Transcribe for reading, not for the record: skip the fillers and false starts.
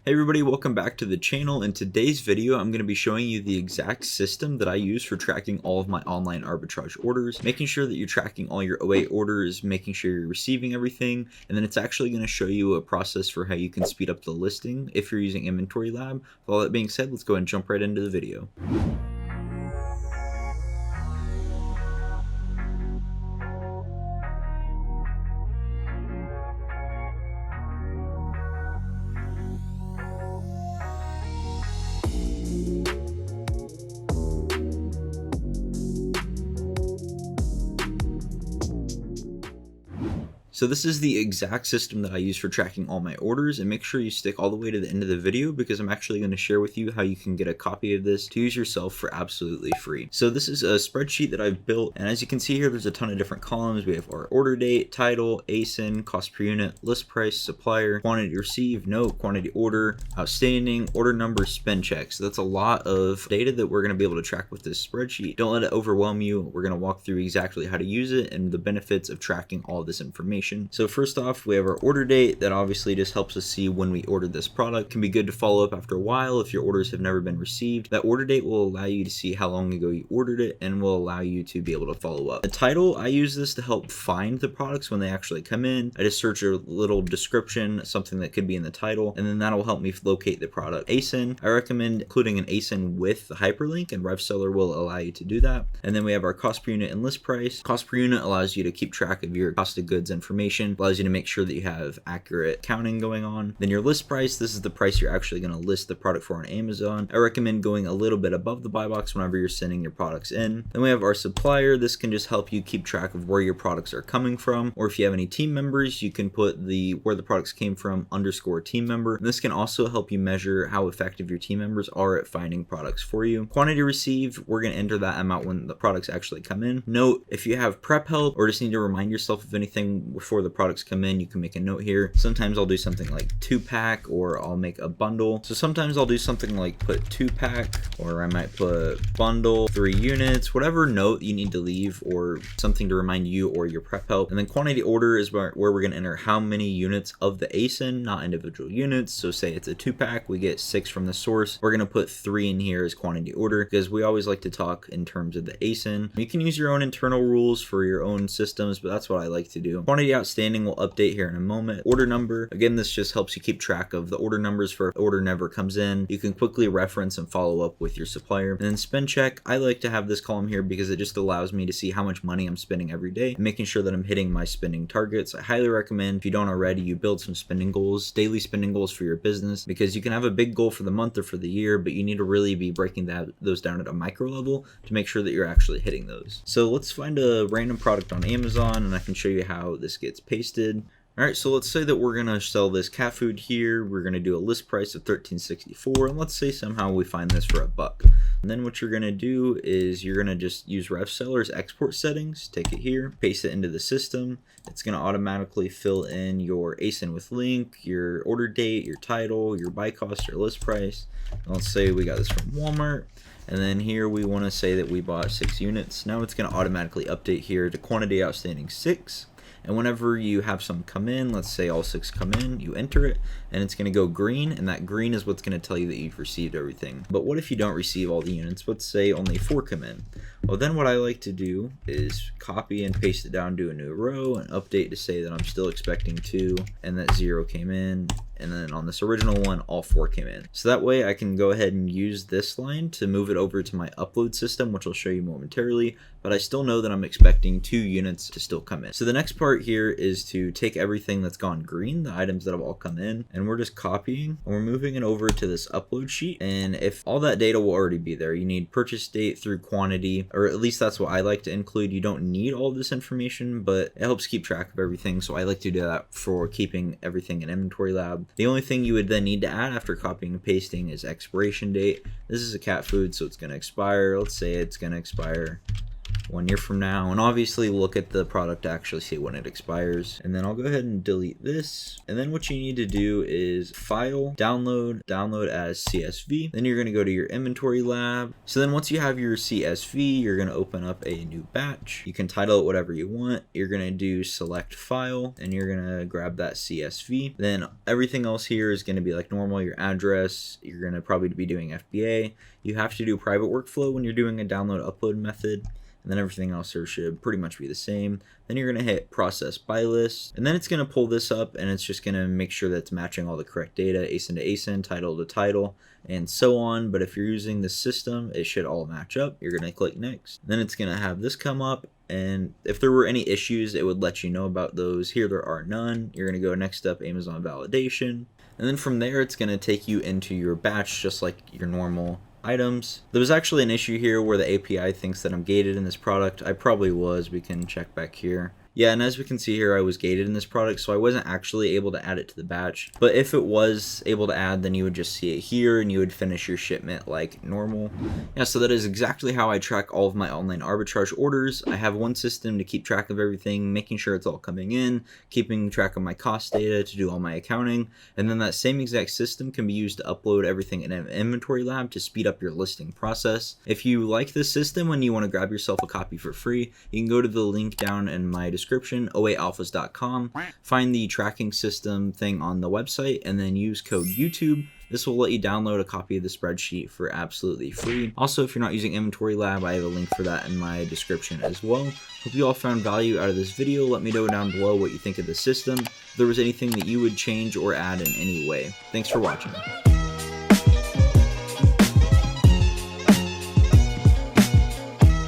Hey everybody, welcome back to the channel. In today's video, I'm going to be showing you the exact system that I use for tracking all of my online arbitrage orders, making sure that you're tracking all your OA orders, making sure you're receiving everything, and then it's actually going to show you a process for how you can speed up the listing if you're using Inventory Lab. With all that being said, let's go ahead and jump right into the video. So this is the exact system that I use for tracking all my orders, and make sure you stick all the way to the end of the video because I'm actually going to share with you how you can get a copy of this to use yourself for absolutely free. So this is a spreadsheet that I've built, and as you can see here, there's a ton of different columns. We have our order date, title, ASIN, cost per unit, list price, supplier, quantity received, note, quantity order, outstanding, order number, spend check. So that's a lot of data that we're going to be able to track with this spreadsheet. Don't let it overwhelm you. We're going to walk through exactly how to use it and the benefits of tracking all of this information. So first off, we have our order date. That obviously just helps us see when we ordered this product. It can be good to follow up after a while if your orders have never been received. That order date will allow you to see how long ago you ordered it and will allow you to be able to follow up. The title, I use this to help find the products when they actually come in. I just search a little description, something that could be in the title, and then that'll help me locate the product. ASIN, I recommend including an ASIN with the hyperlink, and RevSeller will allow you to do that. And then we have our cost per unit and list price. Cost per unit allows you to keep track of your cost of goods information, allows you to make sure that you have accurate counting going on. Then your list price, this is the price you're actually going to list the product for on Amazon. I recommend going a little bit above the buy box whenever you're sending your products in. Then we have our supplier. This can just help you keep track of where your products are coming from, or if you have any team members, you can put where the products came from _ team member. And this can also help you measure how effective your team members are at finding products for you. Quantity received, we're going to enter that amount when the products actually come in. Note, if you have prep help or just need to remind yourself of anything before the products come in, you can make a note here. Sometimes I'll do something like 2-pack, or I'll make a bundle. So sometimes I'll do something like put 2-pack, or I might put bundle 3 units, whatever note you need to leave or something to remind you or your prep help. And then quantity order is where we're going to enter how many units of the ASIN, not individual units. So say it's a 2-pack, we get 6 from the source. We're going to put 3 in here as quantity order because we always like to talk in terms of the ASIN. You can use your own internal rules for your own systems, but that's what I like to do. Quantity outstanding will update here in a moment. Order number, again, this just helps you keep track of the order numbers for if order never comes in. You can quickly reference and follow up with your supplier. And then spend check, I like to have this column here because it just allows me to see how much money I'm spending every day, making sure that I'm hitting my spending targets. I highly recommend, if you don't already, you build some spending goals, daily spending goals for your business, because you can have a big goal for the month or for the year, but you need to really be breaking those down at a micro level to make sure that you're actually hitting those. So let's find a random product on Amazon and I can show you how this gets pasted. All right, so let's say that we're gonna sell this cat food here. We're gonna do a list price of $13.64, and let's say somehow we find this for $1. And then what you're gonna do is you're gonna just use RevSeller's export settings, take it here, paste it into the system. It's gonna automatically fill in your ASIN with link, your order date, your title, your buy cost, your list price. And let's say we got this from Walmart. And then here we want to say that we bought 6 units. Now it's going to automatically update here to quantity outstanding 6. And whenever you have some come in, let's say all 6 come in, you enter it, and it's going to go green, and that green is what's going to tell you that you've received everything. But what if you don't receive all the units? Let's say only 4 come in. Well, then what I like to do is copy and paste it down to a new row and update to say that I'm still expecting 2, and that 0 came in. And then on this original one, all 4 came in. So that way I can go ahead and use this line to move it over to my upload system, which I'll show you momentarily, but I still know that I'm expecting 2 units to still come in. So the next part here is to take everything that's gone green, the items that have all come in, and we're just copying and we're moving it over to this upload sheet. And if all that data will already be there, you need purchase date through quantity, or at least that's what I like to include. You don't need all this information, but it helps keep track of everything. So I like to do that for keeping everything in Inventory Lab. The only thing you would then need to add after copying and pasting is expiration date. This is a cat food, so it's going to expire. Let's say it's going to expire 1 year from now, and obviously look at the product to actually see when it expires. And then I'll go ahead and delete this. And then what you need to do is file, download as CSV. Then you're going to go to your inventory lab. So then once you have your CSV, you're going to open up a new batch. You can title it whatever you want. You're going to do select file, and you're going to grab that CSV. Then everything else here is going to be like normal, your address. You're going to probably be doing FBA. You have to do private workflow when you're doing a download upload method. And then everything else here should pretty much be the same. Then you're going to hit process by list, and then it's going to pull this up, and it's just going to make sure that it's matching all the correct data, ASIN to ASIN, title to title, and so on. But if you're using the system, it should all match up. You're going to click next. Then it's going to have this come up, and if there were any issues, it would let you know about those. Here there are none. You're going to go next up, Amazon validation. And then from there, it's going to take you into your batch, just like your normal items. There was actually an issue here where the API thinks that I'm gated in this product. I probably was. We can check back here. Yeah, and as we can see here, I was gated in this product, so I wasn't actually able to add it to the batch. But if it was able to add, then you would just see it here, and you would finish your shipment like normal. Yeah, so that is exactly how I track all of my online arbitrage orders. I have one system to keep track of everything, making sure it's all coming in, keeping track of my cost data to do all my accounting, and then that same exact system can be used to upload everything in an inventory lab to speed up your listing process. If you like this system and you want to grab yourself a copy for free, you can go to the link down in my description, 08alphas.com, find the tracking system thing on the website, and then use code YouTube. This will let you download a copy of the spreadsheet for absolutely free. Also, if you're not using Inventory Lab, I have a link for that in my description as well. Hope you all found value out of this video. Let me know down below what you think of the system, if there was anything that you would change or add in any way. Thanks for watching.